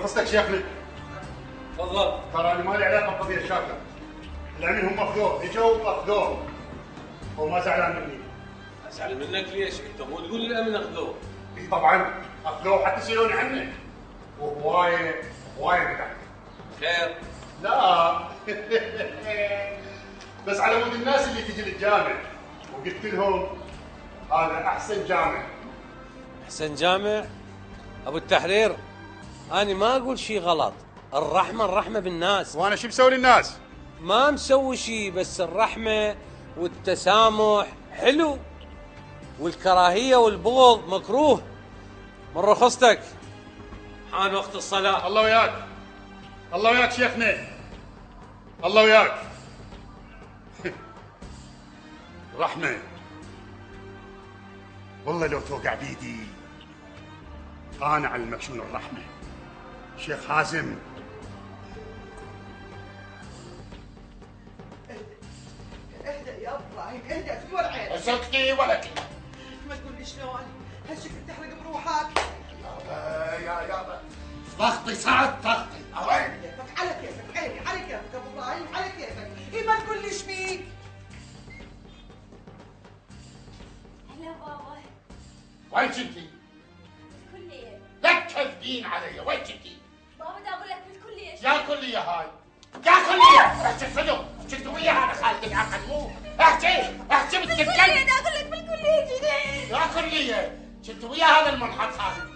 رخصتك شيخنا. تفضل. ترى انا مالي علاقه بقضيه الشاكر. الامين هم اخذوه، اجوا واخذوه. هو ما زعلان مني. ازعل منك ليش؟ انت مو تقول الامن اخذوه. اي طبعا اخذوه حتى يسالوني عنه. وهوايه متعب. خير؟ لا بس على مود الناس اللي تجي للجامع وقلت لهم هذا احسن جامع. احسن جامع؟ ابو التحرير أنا ما أقول شيء غلط، الرحمة بالناس. وأنا شو مسوي للناس؟ ما مسوي شيء، بس الرحمة والتسامح حلو، والكراهية والبغض مكروه. من رخصتك حان وقت الصلاة. الله وياك، الله وياك شيخنا، الله وياك. رحمة والله لو توقع بيدي أنا أعلمك شنو الرحمة. شيخ حازم اهدأ يا ابراهيم، اهدأ في ورعين. صدقي ولكي ما تقول لي شلون؟ هالشكل تحرق بروحك. يابا ضغطي صعد ضغطي. على كيفك على كيفك عيني، على كيفك ابو ابراهيم، على كيفك. ايه ما تقول لي ايش فيك؟ هلا بابا. وين كنتي؟ بالكلية. لا تكذبين علي، وين كنتي؟ بابا بدي اقول لك بالكلية. يا كلية هاي، يا كلية، احكي صدق، كنت ويا هذا خالد العقل مو؟ احكي بالكلية. بدي اقول لك بالكلية جديد. يا كلية، كنت ويا هذا المنحط خالد.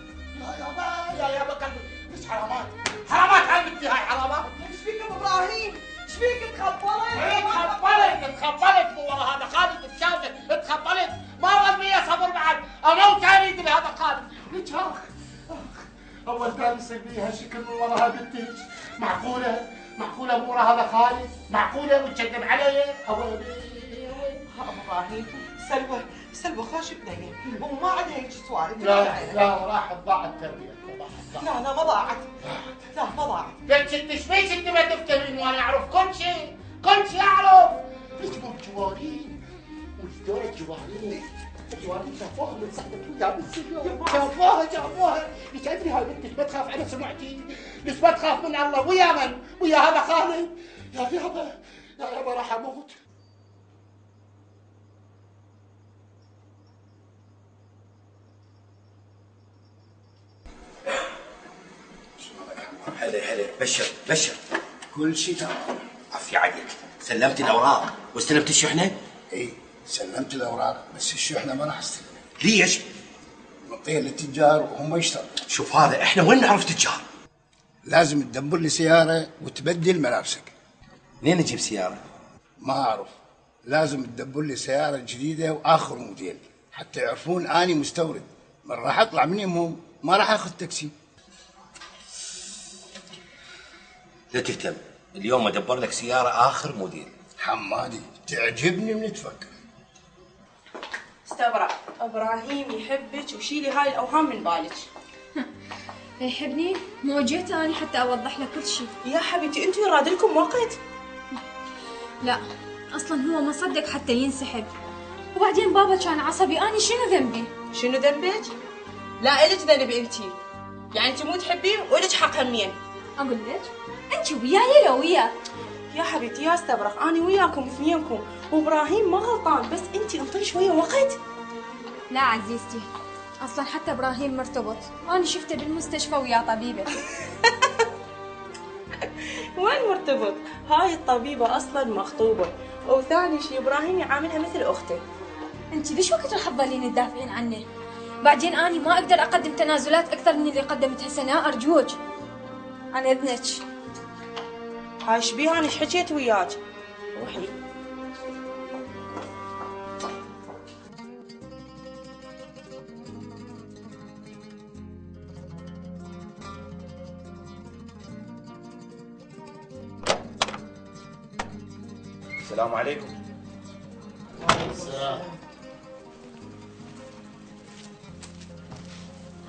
يا يابا قلبي، ايش حرامات؟ حرامات هاي بنتي، هاي حرامات. ايش فيك ابو ابراهيم؟ ايش فيك تخبلت؟ تخبلت مو ورا هذا خالد الشاذة، تخبلت، ما ظل بيا صبر بعد، اموت اريد لهذا خالد. ليش اول كان يصير بيها شكل من وراها بنتي. معقولة مو ورا هذا خالد؟ معقولة وتكذب علي؟ ابو ابراهيم، سلوى خوش بنيه وما عندها هيك سوالف. لا راحت ضاعت تربيتها. لا ما ضاعت. لا ما ضاعت. بنت ايش فيك انت ما تفتهمين وانا اعرف كل شيء اعرف. ليش مو جوارين؟ وشلون جوارين شافوها من صحبة ويا بالسجن. شافوها. ليش ادري هاي بنتك ما تخاف على سمعتي؟ ليش ما تخاف من الله؟ ويا من؟ ويا هذا خالد؟ يا يابا راح اموت. هلا بشر كل شيء تمام. عفي عليك. سلمت الاوراق واستلمت الشحنه؟ اي سلمت الاوراق، بس الشحنه ما راح استلمها. ليش؟ نعطيها للتجار وهم يشتغلوا. شوف هذا احنا وين نعرف تجار؟ لازم تدبر لي سياره وتبدل ملابسك. منين نجيب سياره؟ ما اعرف، لازم تدبر لي سياره جديده واخر موديل حتى يعرفون اني مستورد. من راح اطلع من يمهم ما راح اخذ تاكسي. لا تهتم، اليوم ادبر لك سياره اخر موديل. حمادي تعجبني من تفكر. استبرأ، ابراهيم يحبك وشيلي هاي الاوهام من بالك. يحبني؟ مو جيت انا حتى اوضح لك كل شيء. يا حبيبتي انتوا يراد لكم وقت. لا اصلا هو ما صدق حتى ينسحب، وبعدين بابا كان عصبي. اني شنو ذنبي؟ شنو ذنبك؟ لا الك ذنب انتي، يعني انتي مو تحبيه والك حق همين. اقول لك انت وياي لو وياك. يا حبيبتي يا استبرق، أنا وياكم اثنينكم، وإبراهيم ما غلطان، بس أنت انطري شوية وقت. لا عزيزتي، اصلا حتى ابراهيم مرتبط، انا شفته بالمستشفى ويا طبيبه. وين مرتبط؟ هاي الطبيبة أصلا مخطوبة، وثاني شي إبراهيم يعاملها مثل أخته. انت ليش وقت راح تظلين تدافعين عنه؟ بعدين اني ما اقدر اقدم تنازلات اكثر من اللي قدمتها سناء، ارجوك عن اذنك. هاي شبيها أنا ايش حكيت وياك؟ روحي. السلام عليكم. السلام.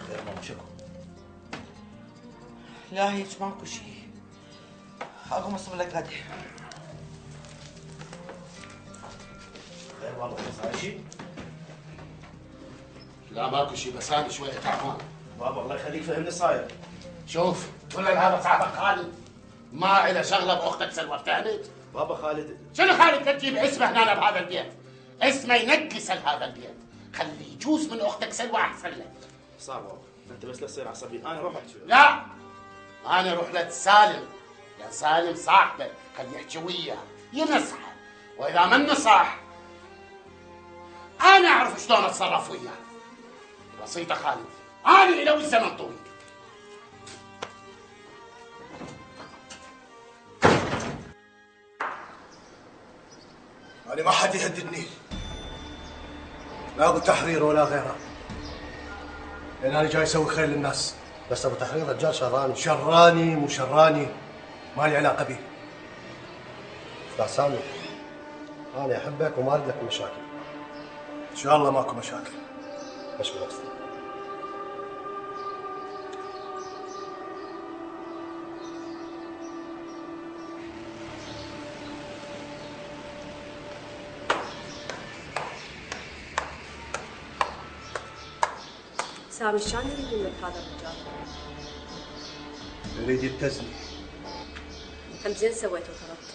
خير ماما شكو؟ لا هيك ماكو شي. اقوم اصب لك غدا. خير والله صار شيء؟ لا ماكو شيء، بس انا شويه تعبان. بابا الله يخليك فهمني صاير. شوف كل هذا صاحبك خالد ما إله شغله باختك سلوى افتهمت؟ بابا خالد شنو خالد تجيب اسمه هنا بهذا البيت؟ اسمه ينقص هذا البيت، خليه يجوز من اختك سلوى احسن لك. صار بابا، انت بس لا تصير عصبي، انا اروح احكي له. لا انا اروح لسالم، يا سالم صاحبه خليه يحكي وياه ينصحه، واذا ما نصح انا اعرف شلون اتصرف وياه. بسيطه خالد، انا لو الزمن طويل. أنا ما حد يهددني، لا أبو تحرير ولا غيره، لأن أنا جاي أسوي خير للناس. بس ابو تحرير رجال شراني. شراني مو شراني ما لي علاقة به. استاذ سامي انا احبك وما اريد لك مشاكل. إن شاء الله ماكو مشاكل. مش بالعكس. سامي شلون يريد منك هذا الرجال؟ يريد يبتزني. هم زين سويت وطردته.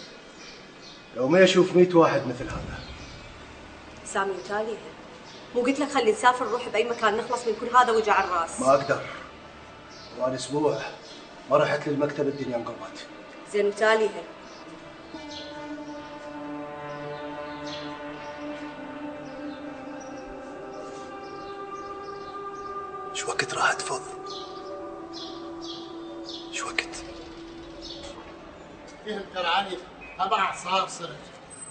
لو ما يشوف 100 واحد مثل هذا. سامي وتاليها، مو قلت لك خلي نسافر نروح باي مكان نخلص من كل هذا وجع الراس؟ ما أقدر. وأنا أسبوع ما رحت للمكتب الدنيا انقلبت. زين وتاليها. شو وقت راح تفض؟ شو وقت؟ فهم ترى علي تبع صار صرت.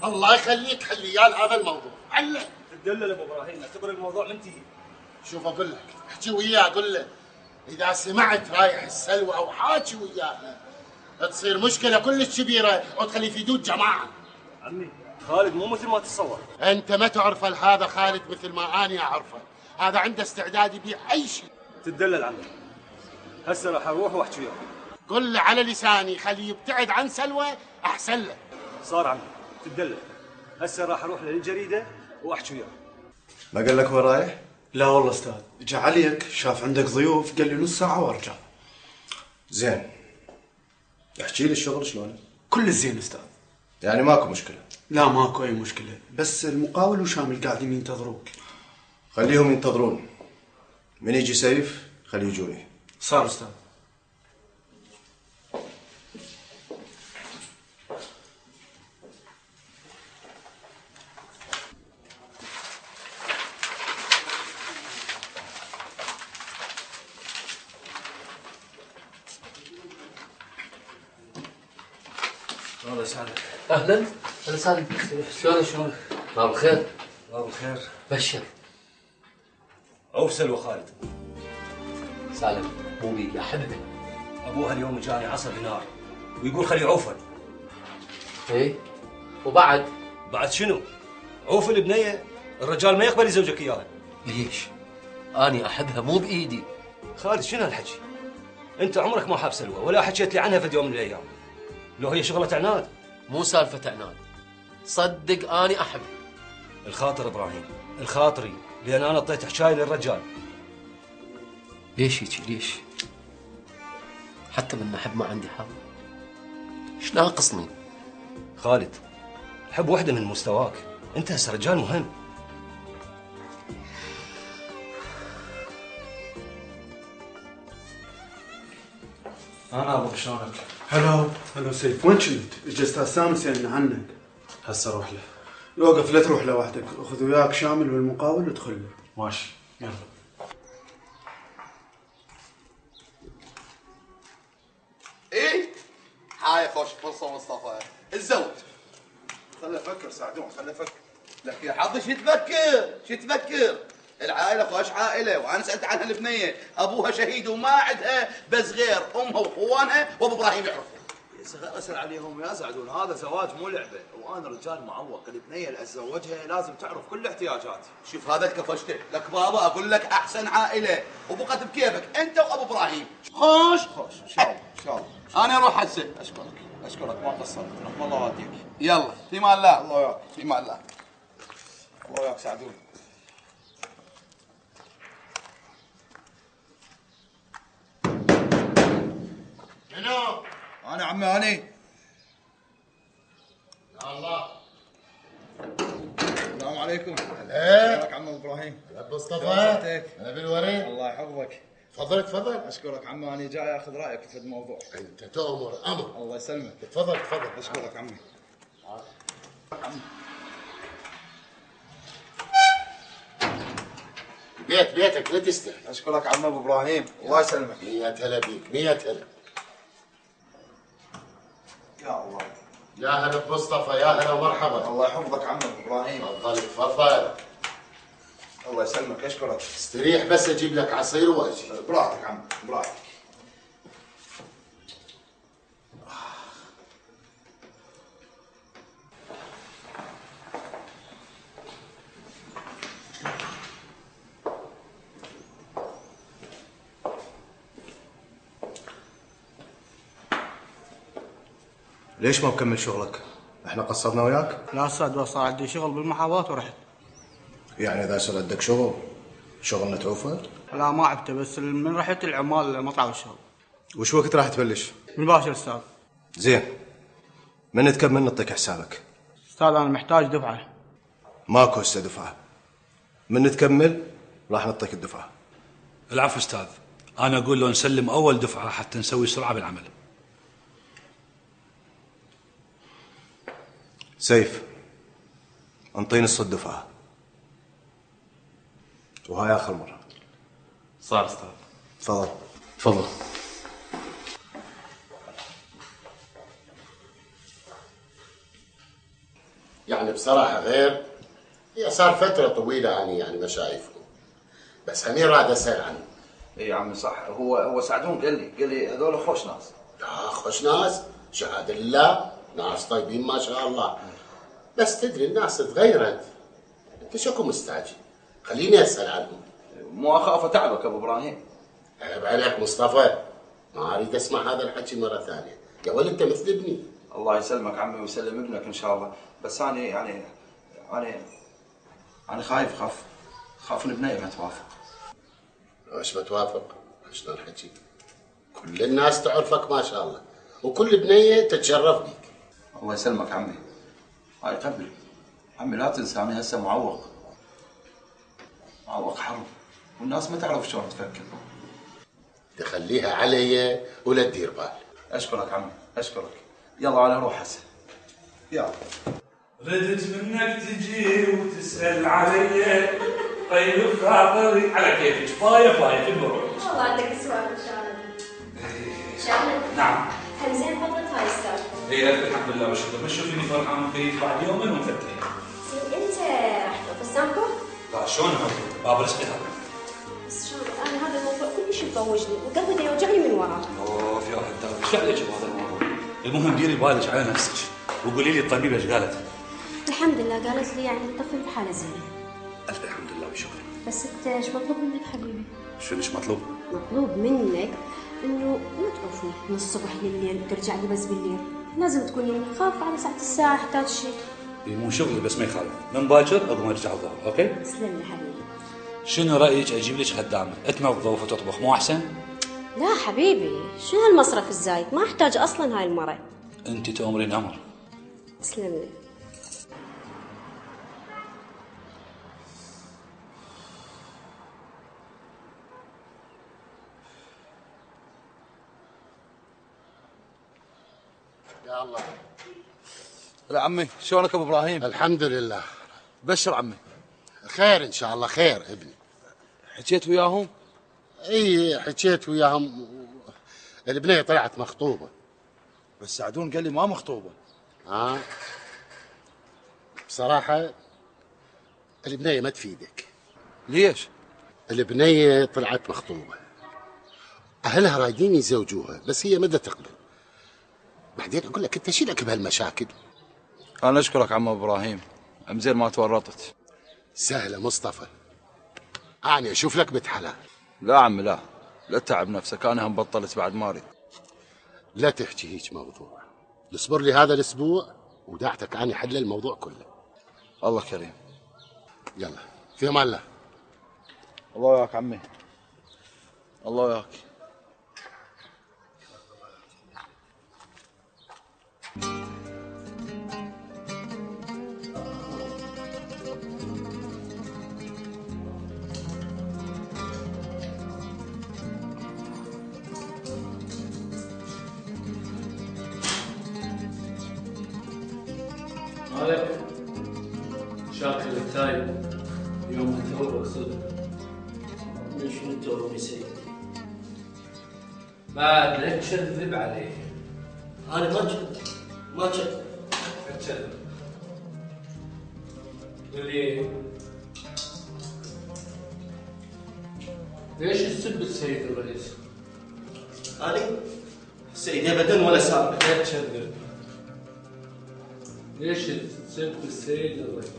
الله يخليك حليال هذا الموضوع، علق. تدلل ابو ابراهيم، اعتبر الموضوع منتهي. شوف اقول لك، احكي وياه قول له اذا سمعت رايح السلوى او حاكي وياها تصير مشكله كلش كبيره وتخلي في دود جماعه. عمي خالد مو مثل ما تتصور. انت ما تعرف هذا خالد مثل ما اني اعرفه، هذا عنده استعداد يبيع اي شيء. تدلل عمي، هسه راح اروح واحكي وياه. قل له على لساني خليه يبتعد عن سلوى احسن له. صار عمي تدلل، هسه راح اروح للجريده واحكي وياه. ما قال لك وين رايح؟ لا والله استاذ، جا عليك شاف عندك ضيوف قال لي نص ساعة وارجع. زين احكي لي الشغل شلون؟ كل زين استاذ. يعني ماكو مشكله؟ لا ماكو اي مشكلة، بس المقاول وشامل قاعدين ينتظروك. خليهم ينتظرون، من يجي سيف خليه يجوني. صار استاذ. الله يسعدك. اهلا اهلا سالم، شلونك؟ الله بالخير. الله بالخير. بشر. عوف سلوى خالد. سالم مو بيدي احبه. ابوها اليوم جاني عصبي نار ويقول خلي عوفا. ايه وبعد؟ بعد شنو؟ عوف البنيه، الرجال ما يقبل يزوجك اياها. ليش؟ اني احبها مو بايدي. خالد شنو هالحكي؟ انت عمرك ما حاب سلوى ولا حكيت لي عنها في يوم من الايام. لو هي شغلة عناد. مو سالفة عناد، صدق اني احب. الخاطر ابراهيم، الخاطري، لان انا اعطيت حشاي للرجال. ليش هيك ليش؟ حتى من أحب ما عندي حظ. ايش ناقصني؟ خالد، الحب وحده من مستواك، انت هسه رجال مهم. انا ابو شلونك؟ هلا سيف، وين كنت؟ اجى استاذ سامي سالني عنك. هسه روح له. وقف، لا تروح لوحدك، خذ وياك شامل والمقاول وادخل له. ماشي، يلا. ايه؟ هاي خوش فرصة مصطفى، الزوج. خله افكر ساعدون، خله افكر. لك يا حظي شو تفكر؟ شو تفكر؟ العائلة خوش عائلة، وانا سألت عنها البنية، ابوها شهيد وما عندها بس غير امها واخوانها وابو ابراهيم يعرفوا. يا صغير اسال عليهم يا سعدون، هذا زواج مو لعبه، وانا رجال معوق، البنيه اللي اتزوجها لازم تعرف كل احتياجاتي. شوف هذا كفشته، لك بابا اقول لك احسن عائلة وبقت بكيفك انت وابو ابراهيم. خوش ان شاء الله ان شاء الله. انا اروح هسه. اشكرك ما قصرت، رحم الله والديك. يلا في مان الله. الله وياك. في مان الله. الله وياك سعدون. منو؟ انا عمي هاني. يا الله. السلام عليكم. هلا. كيفك عم ابراهيم؟ ابو مصطفى. انا بالوريد. الله يحفظك. تفضل تفضل. اشكرك عمي، انا جاي اخذ رايك في الموضوع. انت تؤمر امر. الله يسلمك. تفضل تفضل. اشكرك عمي. بيتك لا تستحي. اشكرك عم ابو ابراهيم، الله يسلمك. 100 هلا بيك، 100 هلا. يا الله. يا هلا بمصطفى، يا هلا ومرحبا. الله يحفظك عم ابو ابراهيم. تفضل تفضل. الله يسلمك، اشكرك. استريح بس اجيب لك عصير واجي. براحتك عم، براحتك. ليش ما مكمل شغلك؟ احنا قصرنا وياك؟ لا استاذ، بس صار عندي شغل بالمحافظات ورحت. يعني اذا صار عندك شغلنا توفر؟ لا ما عبته، بس من رحت العمال ما طلعوا الشغل. وش وقت راح تبلش؟ مباشر استاذ. زين. من تكمل نعطيك حسابك. استاذ انا محتاج دفعه. ماكو هسه دفعه. من تكمل راح نعطيك الدفعه. العفو استاذ، انا اقول له نسلم اول دفعه حتى نسوي سرعه بالعمل. سيف، انطيني نص الدفعه. وهاي اخر مره. صار استاذ. تفضل. تفضل. يعني بصراحة غير، هي صار فترة طويلة يعني ما شايفه، بس همين راد أسأل عنه. اي يا عمي صح، هو سعدون قال لي هذول خوش ناس. لا خوش ناس، شهادة لله، ناس طيبين ما شاء الله. بس تدري الناس تغيرت. انت شكو مستعجل؟ خليني أسأل عنهم. مو اخاف اتعبك ابو ابراهيم. عيب عليك مصطفى، ما اريد اسمع هذا الحكي مرة ثانية، يا ولد انت مثل ابني. الله يسلمك عمي ويسلم ابنك ان شاء الله، بس انا خاف البنية ما توافق. ليش ما توافق؟ شلون الحكي؟ كل الناس تعرفك ما شاء الله، وكل بنية تتشرف بيك. الله يسلمك عمي. هاي قبل عمي، لا تنسى انا هسه معوق حرب، والناس ما تعرف شلون تفكر. تخليها علي ولا تدير بال. اشكرك عمي، اشكرك. يلا انا اروح هسه. يلا. ردت منك تجي وتسأل علي، طيب خاطري على كيفك. فاية كل مرة. والله عندك سؤال ان شاء الله. شغله. نعم. هل زين فضلت هاي استاذ؟ اي الحمد لله والشكر، بس شوفيني فرحان فيك بعد يومين ومفتحين. زين انت رحت فستانكم؟ لا شلون باب رزقي هذا. بس شلون انا هذا الموضوع كلش مطوجني وقلبي دا يوجعني من وراه. اوف يا هداد، ايش عليك بهذا الموضوع؟ المهم ديري بالك على نفسك وقولي لي الطبيبه ايش قالت؟ الحمد لله قالت لي يعني الطفل بحاله زينه. الف الحمد لله والشكر. بس انت ايش مطلوب منك حبيبي؟ شو ايش مطلوب؟ مطلوب منك انه ما تطوفني من الصبح لليل وترجع لي بس بالليل، لازم تكون يعني خاف على ساعة الساعة احتاج شيء. مو شغلي بس ما يخالف، من باكر اقوم ارجع الظهر، اوكي؟ تسلم لي حبيبي. شنو رايك اجيب لك خدامه تنظف وتطبخ، مو احسن؟ لا حبيبي، شو هالمصرف الزايد؟ ما احتاج اصلا هاي المرة. انت تؤمرين امر. تسلم لي. يا الله. لا عمي، شلونك ابو ابراهيم؟ الحمد لله. بشر عمي. خير ان شاء الله، خير ابني. حكيت وياهم؟ اي حكيت وياهم. البنية طلعت مخطوبة. بس سعدون قال لي ما مخطوبة. بصراحة البنية ما تفيدك. ليش؟ البنية طلعت مخطوبة، أهلها رايدين يزوجوها بس هي ما تقبل. بعدين أقول لك أنت شيلك بهالمشاكل. أنا أشكرك عم إبراهيم، أمزين ما تورطت. سهلة مصطفى، أنا أشوف لك بنت حلال. لا عمي لا، لا تتعب نفسك، أنا هم بطلت بعد ما أريد. لا تحكي هيك موضوع، اصبر لي هذا الأسبوع ودعتك أنا حل الموضوع كله. الله كريم. يلا في أمان الله. الله وياك عمي. الله وياك. مالك شاكل التايب يوم تهوك صدق. من شنو التوبة سيدي؟ بعد لا تكذب عليه. أنا ما كذب. تكذب. قل لي ليش تسب السيد الرئيس؟ أنا سيد أبدا ولا سابق. لا تكذب. ليش تسب السيد الرئيس؟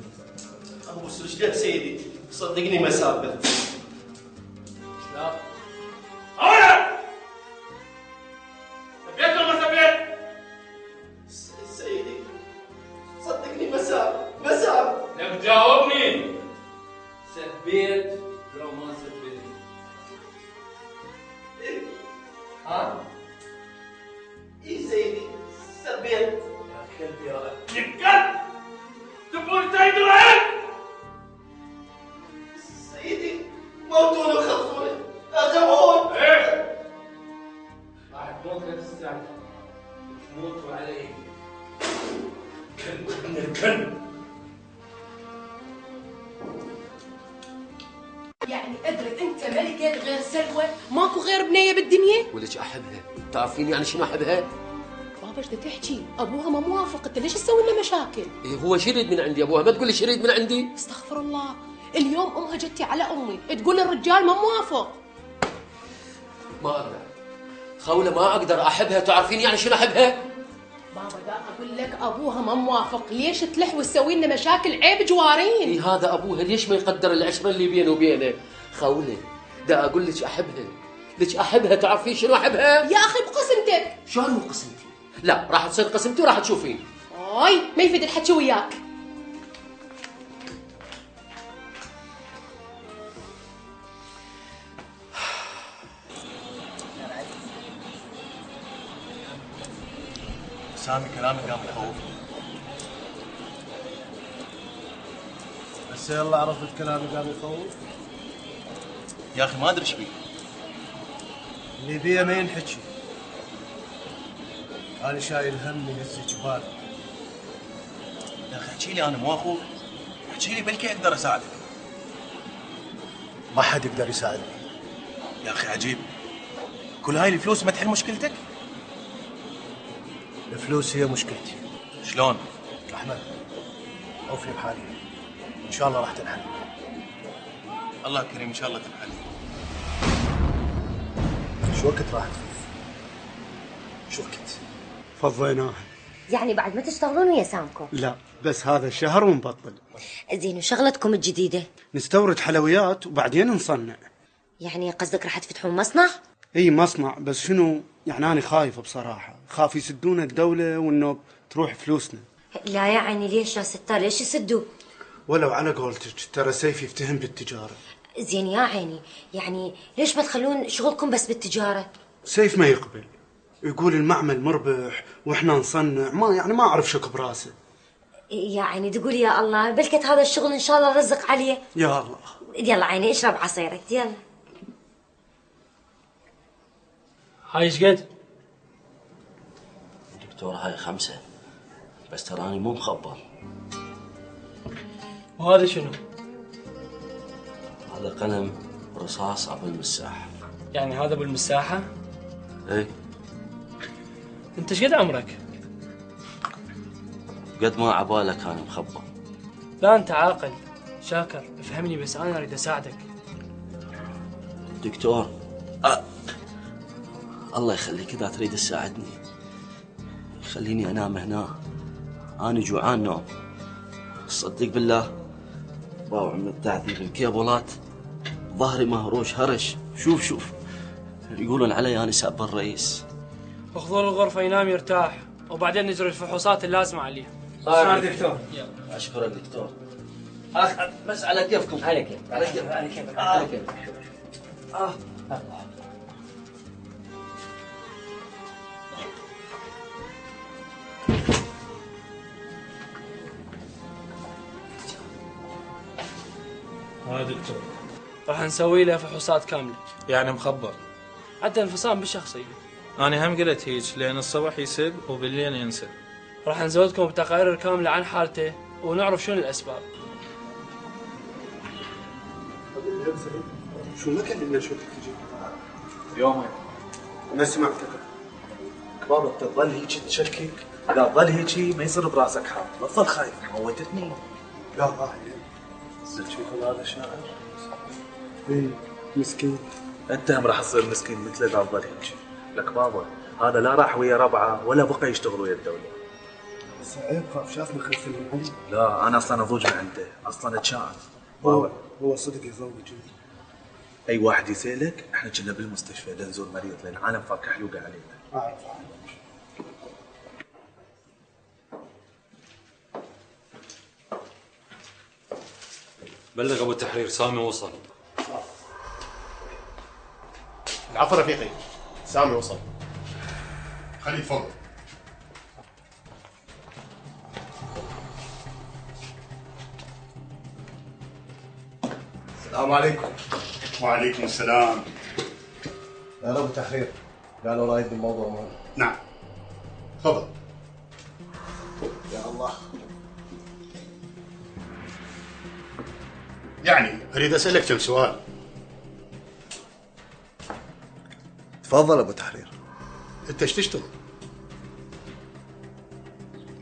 أبو سجدك سيدي، صدقني ما سابق. لا. أولا سبيت ولا ما سبيت؟ سيدي صدقني ما سابق. لك جاوبني. سبيت لو ما سبيت؟ ها؟ إي سيدي سبيت. يا كلب يا كلب تبون سيد الرئيس؟ سيدي موتوني وخطفوني ارجعون. ايه راح تموت لا تستعجل، تموتوا علي. كلب من الكلب. يعني قدرت انت ملكة غير سلوى؟ ماكو غير بنية بالدنيا؟ ولك احبها، تعرفين يعني شنو احبها؟ بابا ايش تحكي؟ ابوها ما موافق، انت ليش تسوي لنا مشاكل؟ إيه هو شريد من عندي ابوها، ما تقول لي شريد من عندي. استغفر الله، اليوم امها جتي على امي تقول الرجال ما موافق. ما اقدر خولة، ما اقدر احبها، تعرفين يعني شنو احبها؟ بابا دا اقول لك ابوها ما موافق، ليش تلح وتسوي لنا مشاكل؟ عيب جوارين. إيه هذا ابوها، ليش ما يقدر العشرة اللي بينه وبينه؟ خولة دا اقول لك احبها، لك احبها، تعرفين شنو احبها؟ يا اخي بقسمتك. شلون مو قسمتي؟ لا راح تصير قسمتي وراح تشوفين. اي ما يفيد الحكي وياك. سامي كلامي قام يخوفني، بس يلا عرفت كلامي قام يخوف. يا اخي ما ادري ايش بيه، اللي بيه ما ينحكي. انا شايل هم يهز جبال. يا اخي احكي لي، انا مو اخوك، احكي لي بلكي اقدر اساعدك. ما حد يقدر يساعدني. يا اخي عجيب، كل هاي الفلوس ما تحل مشكلتك؟ الفلوس هي مشكلتي. شلون؟ احمد اوفي بحالي، ان شاء الله راح تنحل. الله كريم، ان شاء الله تنحل. شو وقت راح تفوز؟ شو وقت؟ فضيناها. يعني بعد ما تشتغلون ويا سامكم؟ لا بس هذا الشهر ونبطل. زين وشغلتكم الجديدة؟ نستورد حلويات وبعدين نصنع. يعني قصدك راح تفتحون مصنع؟ اي مصنع، بس شنو يعني انا خايف بصراحة، خاف يسدون الدولة وانه تروح فلوسنا. لا يعني ليش يا ستار، ليش يسدوا؟ ولو على قولتك ترى سيف يفتهم بالتجارة. زين يا عيني، يعني ليش ما تخلون شغلكم بس بالتجارة؟ سيف ما يقبل، يقول المعمل مربح واحنا نصنع، ما اعرف شك براسه. يا عيني تقول يا الله، بلكت هذا الشغل ان شاء الله رزق عليه. يا الله. يلا عيني اشرب عصيرك يلا. هاي ايش قد؟ دكتور هاي 5، بس تراني مو مخبر. وهذا شنو؟ هذا قلم رصاص ابو المساح. يعني هذا بالمساحة؟ اي. انت ايش قد عمرك؟ قد ما عبالك انا مخبر. لا انت عاقل شاكر، افهمني بس انا اريد اساعدك. دكتور الله يخليك، اذا تريد تساعدني خليني انام هنا، انا جوعان نوم. صدق بالله باوع من التعذيب، الكيبلات ظهري مهروش هرش. شوف يقولون علي انا سب الرئيس. اخذوا الغرفة ينام يرتاح، وبعدين نجري الفحوصات اللازمة عليه. صار دكتور. اشكرك دكتور. بس على كيفكم. على كيفك. على كيفك. على كيفك. على كيفك. دكتور راح نسوي له فحوصات كاملة. يعني مخبر؟ حتى انفصام بالشخصية. أنا هم قلت هيك، لأن الصبح يسب وبالليل ينسى. راح نزودكم بتقارير كاملة عن حالته ونعرف شنو الأسباب. شو ما كلمنا شو تجي؟ يومين انا سمعتك. بابا تظل هيك تشكك، اذا تظل هيك ما يصير براسك حال، لا تظل خايف، موتتني. لا ضايع. تشوف هذا شاعر؟ ايه مسكين. انت هم راح تصير مسكين مثله اذا تظل هيك. لك بابا هذا لا راح ويا ربعه ولا بقى يشتغل ويا الدوله. بس عيب خاف شافني خلف المحل. لا انا اصلا اضوج من عنده، اصلا اتشائم. هو صدق يزوج. اي واحد يسالك احنا كنا بالمستشفى نزور مريض لان عالم فاك حلوقه علينا. اعرف. بلغ ابو التحرير سامي وصل. العفو رفيقي، سامي وصل. خليه يتفضل. السلام عليكم. وعليكم السلام. يا ابو تحرير، قالوا رايد بالموضوع مهم. نعم تفضل. يا الله. يعني اريد اسالك كم سؤال. تفضل ابو تحرير. انت ايش تشتغل؟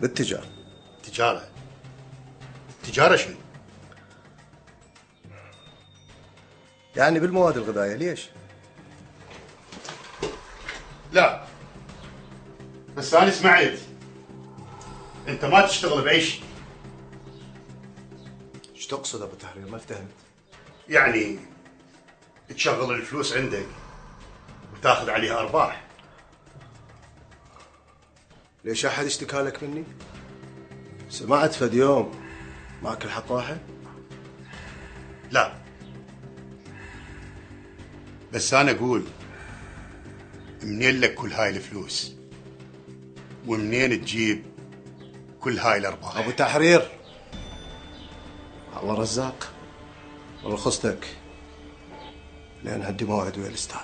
بالتجارة. تجارة؟ تجارة شنو؟ يعني بالمواد الغذائية. ليش؟ لا بس انا سمعت انت ما تشتغل باي شيء. ايش تقصد ابو تحرير؟ ما فهمت. يعني تشغل الفلوس عندك وتاخذ عليها ارباح. ليش احد اشتكى لك مني؟ سمعت فد يوم ماكل حق واحد؟ لا بس انا اقول منين لك كل هاي الفلوس ومنين تجيب كل هاي الارباح؟ ابو تحرير الله رزاق ورخصتك لان عندي موعد ويا الاستاذ.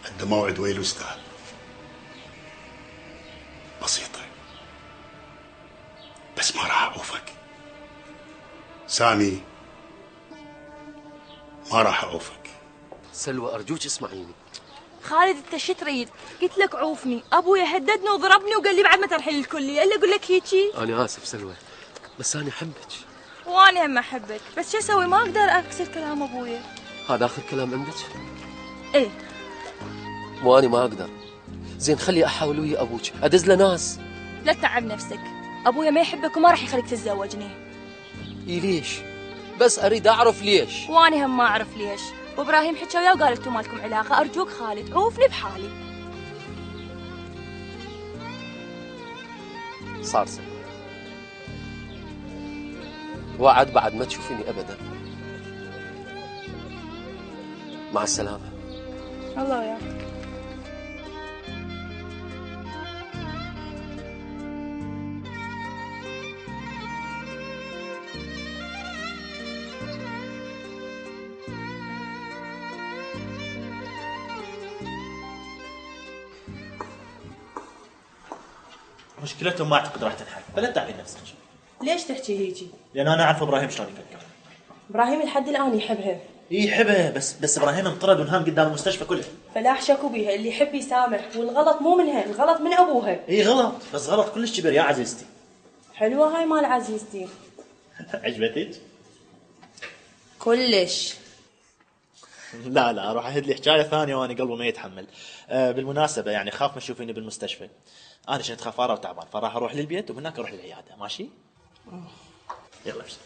عنده موعد ويا الاستاذ؟ بسيطة بس ما راح اعوفك سامي، ما راح اعوفك. سلوى ارجوك اسمعيني. خالد انت شو تريد؟ قلت لك عوفني، ابويا هددني وضربني وقال لي بعد ما ترحل الكليه الا اقول لك هيجي. انا اسف سلوى، بس انا احبك. وانا هم احبك، بس شو اسوي؟ ما اقدر اكسر كلام ابويا. هذا اخر كلام عندك؟ ايه. وانا ما اقدر. زين خلي احاول ويا ابوك، ادز له ناس. لا تتعب نفسك، ابويا ما يحبك وما راح يخليك تتزوجني. ليش؟ بس اريد اعرف ليش. وانا هم ما اعرف ليش، وابراهيم حكى وياه وقال انتم مالكم علاقه. ارجوك خالد عوفني بحالي. صار سلوى، وعد بعد ما تشوفيني ابدا. مع السلامه. الله يعطيك. مشكلتهم ما اعتقد راح تنحل، فلا تتعبين نفسك. ليش تحكي هيجي؟ لان انا اعرف ابراهيم شلون يفكر. ابراهيم لحد الان يحبها. يحبها بس ابراهيم انطرد وانهان قدام المستشفى كلها. فلاح شكوا بيها، اللي يحب يسامح، والغلط مو منها، الغلط من ابوها. اي غلط، بس غلط كلش كبير يا عزيزتي. حلوه هاي مال عزيزتي. عجبتك؟ كلش. لا اروح اهد لي حكايه ثانيه وانا قلبي ما يتحمل. بالمناسبه يعني خاف ما تشوفيني بالمستشفى. انا كنت خفاره وتعبان، فراح اروح للبيت وهناك اروح للعياده، ماشي؟ يلا ابشر.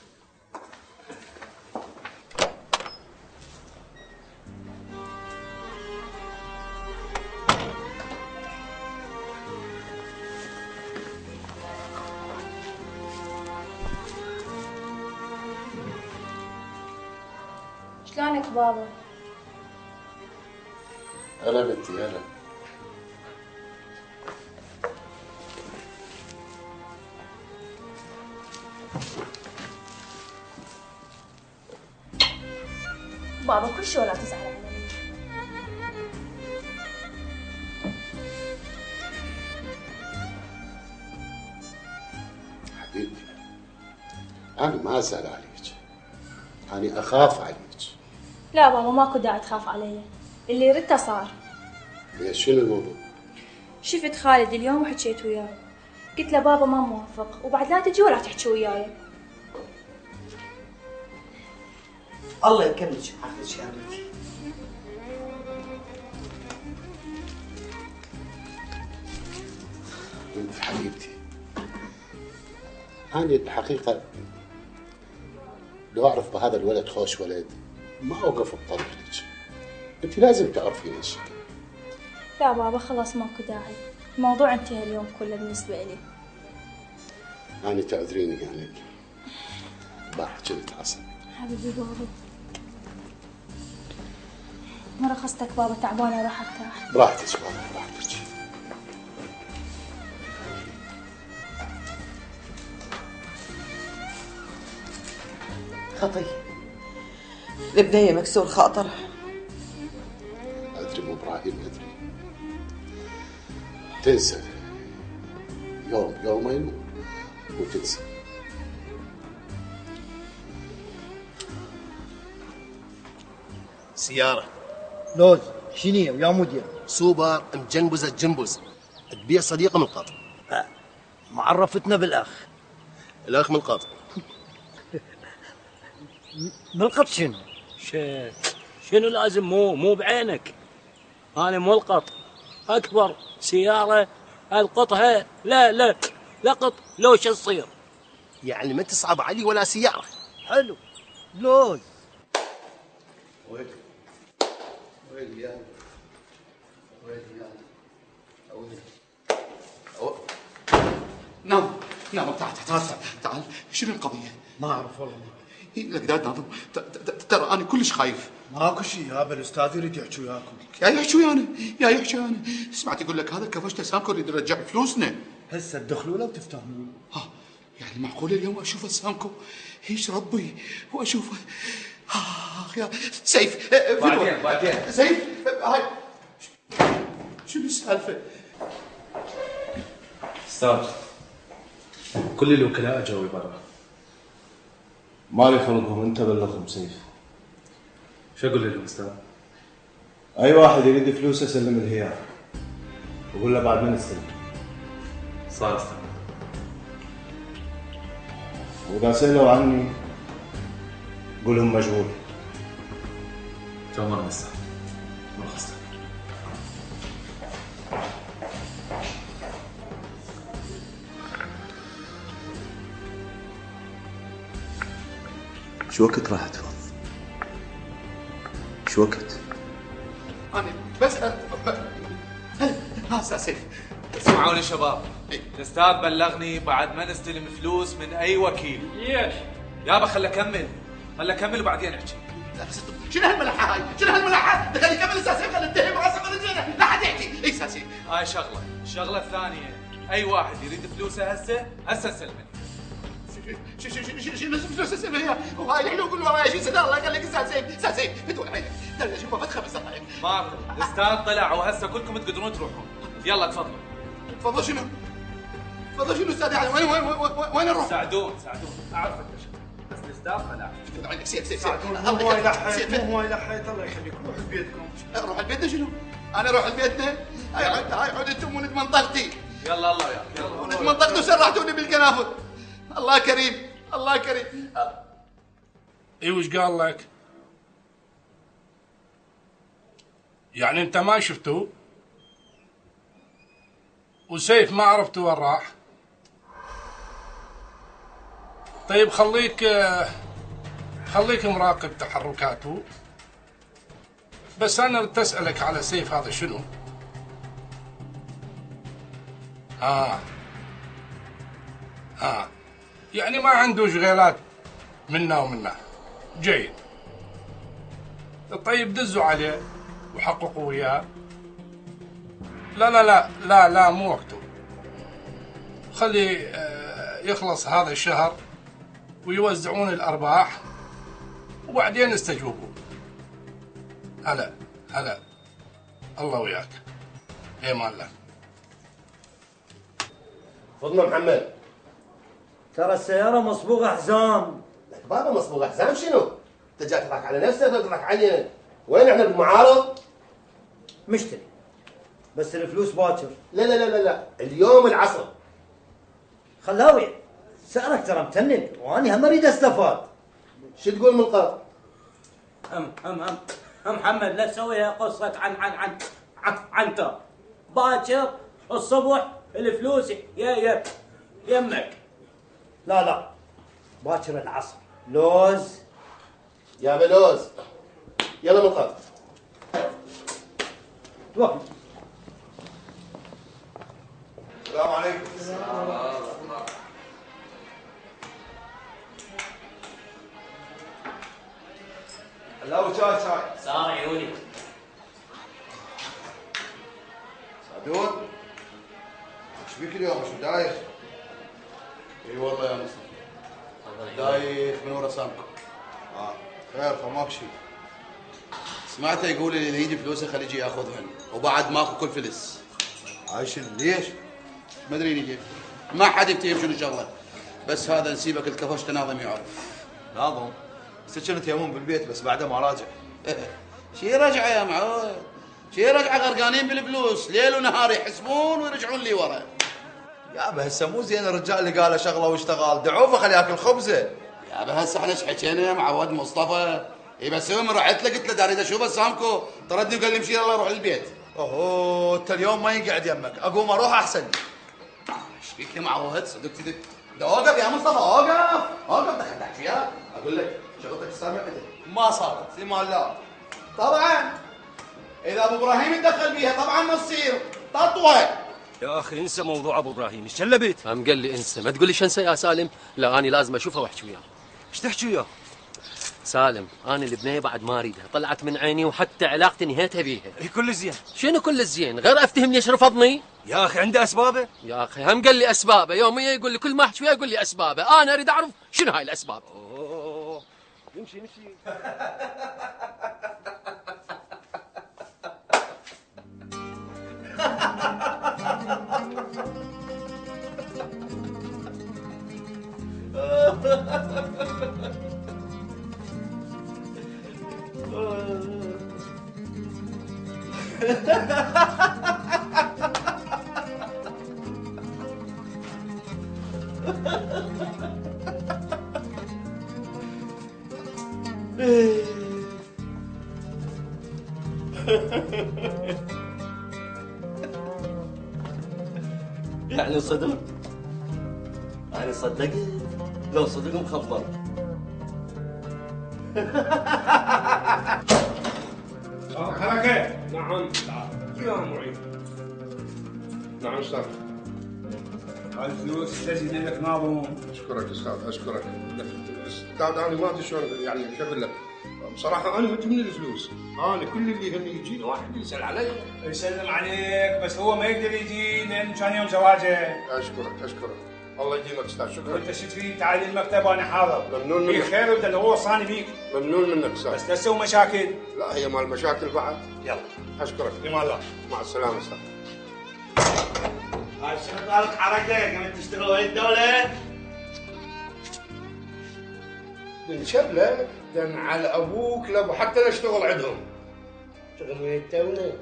شلونك بابا؟ هلا بنتي هلا. بابا كل شو لا تزعل علي. حبيبتي أنا ما أزعل عليك، أنا أخاف عليك. لا بابا ماكو داعي تخاف علي، اللي ردته صار. ليش شنو الموضوع؟ شفت خالد اليوم وحكيت وياه، قلت له بابا ما موافق وبعد لا تجي ولا تحكي وياي. الله يكملك عقلك يا بنتي. بنت حبيبتي أنا الحقيقة لو أعرف بهذا الولد خوش ولد ما أوقف بطريقك. أنت لازم تعرفين هالشيء. لا بابا خلاص ماكو داعي، الموضوع انتهى اليوم كله بالنسبة لي. يعني تعذريني يعني البارحة كنت عصبي. حبيبي بابا ما رخصتك بابا، تعبانة راح ارتاح. براحتك بابا براحتك. خطي البنية مكسور خاطر. أدري مو إبراهيم أدري، تنسى يوم يومين وتنسى. سيارة لوز شنية ويا مدير سوبر مجنبزة جنبز تبيع صديقة من القاط. معرفتنا بالأخ. الأخ من القاط. ملقط شنو؟ شنو لازم مو بعينك. انا ملقط اكبر سياره القطها. لا لقط لو شو تصير. يعني ما تصعب علي ولا سيارة. حلو لوز. وين يا ناظم ناظم تعال شنو القضية؟ ما أعرف والله. الأقداد ناظم ترى أنا كلش خايف. ماكو شيء يابا، الأستاذ يريد يحكي وياكم. يا يحكي أنا سمعت يقول لك هذا كفشته سامكو يريد يرجع فلوسنا. هسه تدخلوا له وتفتهمون. يعني معقول اليوم أشوفه سامكو هيش ربي وأشوفه يا سيف. بعدين سيف هاي شنو السالفة؟ استاذ كل الوكلاء جوي برا. مالي خلقهم، انت بلغهم سيف. شو اقول لهم استاذ؟ اي واحد يريد فلوسه سلم الهيار وقول له بعد ما نستلم. صار استاذ. واذا سالوا عني قول لهم مشغول. تمام استاذ. مرخصتك. شو وقت راح تفض؟ شو وقت؟ أنا بس ها سيف. اسمعوني يا شباب، الاستاذ بلغني بعد ما نستلم فلوس من اي وكيل ليش؟ يابا خل اكمل وبعدين احكي. شنو هالملحه هاي؟ شنو هالملحه؟ خلي يكمل استاذ خلي انتهي براسه من رجلينا، لا حد يحكي، اي استاذ هاي شغله، الشغله الثانيه اي واحد يريد فلوسه هسه سلمني. شنو فلوس السنه وهاي الحلو كل ورايا شو سدار الله قال لك استاذ سيف، استاذ سيف بدون عينك، لا شوف فت 5 دقائق. ماكو، الاستاذ طلع وهسه كلكم تقدرون تروحون. يلا تفضلوا. تفضل شنو؟ تفضل شنو استاذ يعني وين نروح؟ ساعدون اعرف بس الاستاذ طلع. عينك سيف مو هو يلحق الله يخليك روحوا لبيتكم. روح لبيتنا شنو؟ انا اروح لبيتنا؟ هاي عدتم ولد منطقتي. يلا الله وياك يلا. ولد منطقتي وسرحتوني بالكنافه. الله كريم الله كريم. اي وش قال لك؟ يعني انت ما شفتوه؟ وسيف ما عرفتوا وين راح؟ طيب خليك مراقب تحركاته. بس انا بدي اسالك على سيف هذا شنو؟ يعني ما عنده شغيلات منا ومنا. جيد. طيب دزوا عليه وحققوا وياه. لا مو وقته. خلي يخلص هذا الشهر ويوزعون الأرباح وبعدين استجوبوا. هلا الله وياك. ايمان لك. فضنا محمد. ترى السيارة مصبوغة حزام. بابا مصبوغة حزام شنو؟ انت جاي تضحك على نفسك ولا تضحك علينا؟ وين احنا بالمعارض؟ مشتري بس الفلوس باكر. لا اليوم العصر. خلاوي سعرك ترى متنن واني هم اريد استفاد. شو تقول من القرض؟ هم محمد لا تسويها قصة عن عنتر. باكر الصبح الفلوس يمك. لا باكر العصر لوز. يا لوز يلا من القرض. توكل. السلام عليكم. هلا شاي صار عيوني. سعدون ايش بيك اليوم؟ شو دايخ؟ اي والله يا مصطفى دايخ من ورا سامكم. خير فماك شيء. سمعته يقول اللي يجي فلوسه خليه يجي ياخذهن وبعد ماكو كل فلس. عايشن ليش؟ ما ادري كيف. ما حد يفتهم شنو الشغله. بس هذا نسيبك الكفش تناظم يعرف. ناظم؟ كنت يومون بالبيت بس بعدها ما راجع. شي رجعه يا معود؟ شي رجعه غرقانين بالفلوس ليل ونهار يحسبون ويرجعون لي ورا. يابا هسه مو زين الرجال اللي قال له شغله واشتغل، دعوفه خليه ياكل خبزه. يابا هسه احنا ايش حكينا يا معود مصطفى؟ اي بس يوم رحت له قلت له داري اشوف سامكو طردني وقال لي امشي يلا روح البيت. اوه انت اليوم ما يقعد يمك، اقوم اروح احسن. ايش فيك يا معود؟ صدق اوقف يا مصطفى اوقف دخلت احكي وياك اقول لك شغلتك السابقه ما صارت ايمان لا. طبعا اذا ابو ابراهيم يتدخل بيها طبعا ما تصير تطوى. يا اخي انسى موضوع ابو ابراهيم، ايش شلبت؟ قام قال لي انسى، ما تقول لي شنسى يا سالم؟ لا اني لازم اشوفه واحكي وياه. ايش تحكي وياه؟ سالم انا البنيه بعد ما اريدها، طلعت من عيني وحتى علاقتي نهيتها بيها. كل زين. شنو كل زين؟ غير افتهم ليش رفضني؟ يا اخي عنده اسبابه؟ يا اخي هم قال لي اسبابه، يوميا يقول لي كل ما احكي وياه يقول لي اسبابه، انا اريد اعرف شنو هاي الاسباب. اوه امشي يعني صدق؟ يعني صدقت؟ لو صدق مخبر. حركة. نعم يا معين. نعم استاذ. هاي الفلوس تجي لك ناظم. اشكرك استاذ اشكرك. بس انا ما ادري شلون يعني شو اقول لك. بصراحه انا ما تهمني الفلوس، انا كل اللي يهمني يجيني واحد يسال علي. يسلم عليك، بس هو ما يقدر يجي لان كان يوم زواجه. اشكرك الله يديمك استاذ. شكرا. وانت شفت فيه تعال المكتب وانا حاضر. ممنون منك. في خير وده هو وصاني بيك. ممنون منك استاذ. بس لا تسوي مشاكل. لا هي مال مشاكل بعد. يلا اشكرك. بما الله. مع السلامه استاذ. هاي شنو طالك حركه قامت تشتغل ويا الدوله؟ نشبلك دن على ابوك لابو حتى نشتغل عندهم. تشتغل ويا الدوله؟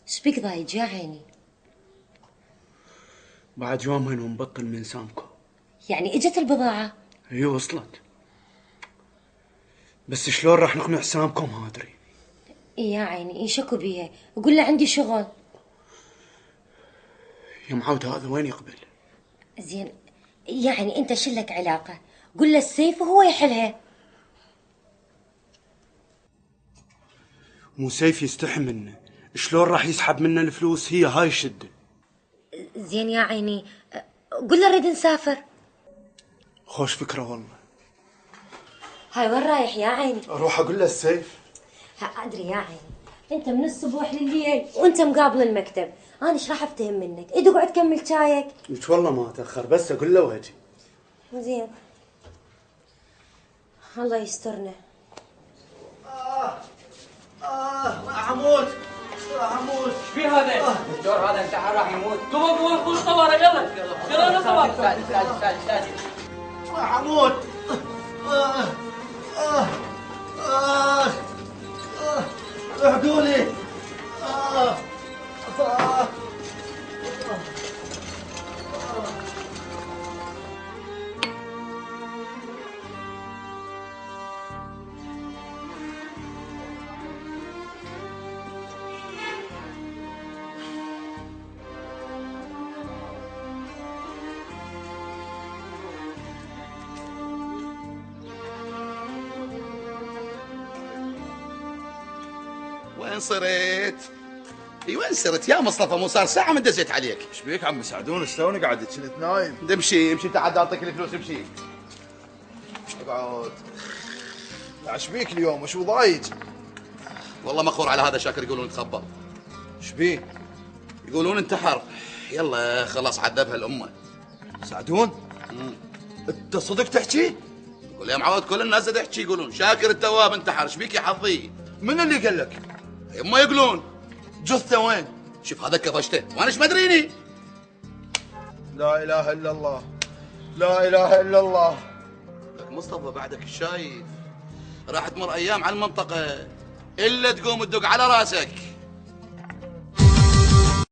ايش بك ضايج يا عيني؟ بعد يومين ونبطل من سامكو. يعني اجت البضاعة؟ هي وصلت. بس شلون راح نقنع سامكو ما ادري. يا عيني يشكوا بيها، قول له عندي شغل. يا معود هذا وين يقبل؟ زين يعني انت شلك علاقة، قول له السيف وهو يحلها. مو سيف يستحي منه، شلون راح يسحب منا الفلوس؟ هي هاي الشدة. زين يا عيني قول له نريد نسافر. خوش فكرة والله. هاي وين رايح يا عيني؟ اروح اقول له السيف. ادري يا عيني انت من الصبح لليل وانت مقابل المكتب، انا ايش راح افتهم منك؟ اقعد كمل شايك. قلت والله ما اتاخر بس اقول له وهجي. زين الله يسترنا. راح اموت راح اموت. ايش في هذا؟ الدكتور هذا انتحر راح يموت. قوم خذ طوارئ يلا يلا طوارئ. راح اموت. اهدوني. وين صرت؟ اي وين صرت يا مصطفى؟ مو صار ساعة من دزيت عليك. ايش بيك عم سعدون؟ استوني قاعد كنت نايم. امشي تعال اعطيك الفلوس امشي. اقعد. ايش بيك اليوم؟ وشو ضايج؟ والله مخور على هذا شاكر يقولون تخبى. ايش بيه؟ يقولون انتحر. يلا خلاص عذبها الامه. سعدون؟ انت صدق تحكي؟ يقول يا معود كل الناس تحكي يقولون شاكر التواب انتحر. ايش بيك يا حظي؟ من اللي قال لك؟ يما يقولون. جثته وين؟ شوف هذا كفشته وانا ايش مدريني. لا اله الا الله لا اله الا الله. لك مصطفى بعدك الشايف راح تمر ايام على المنطقه الا تقوم تدق على راسك.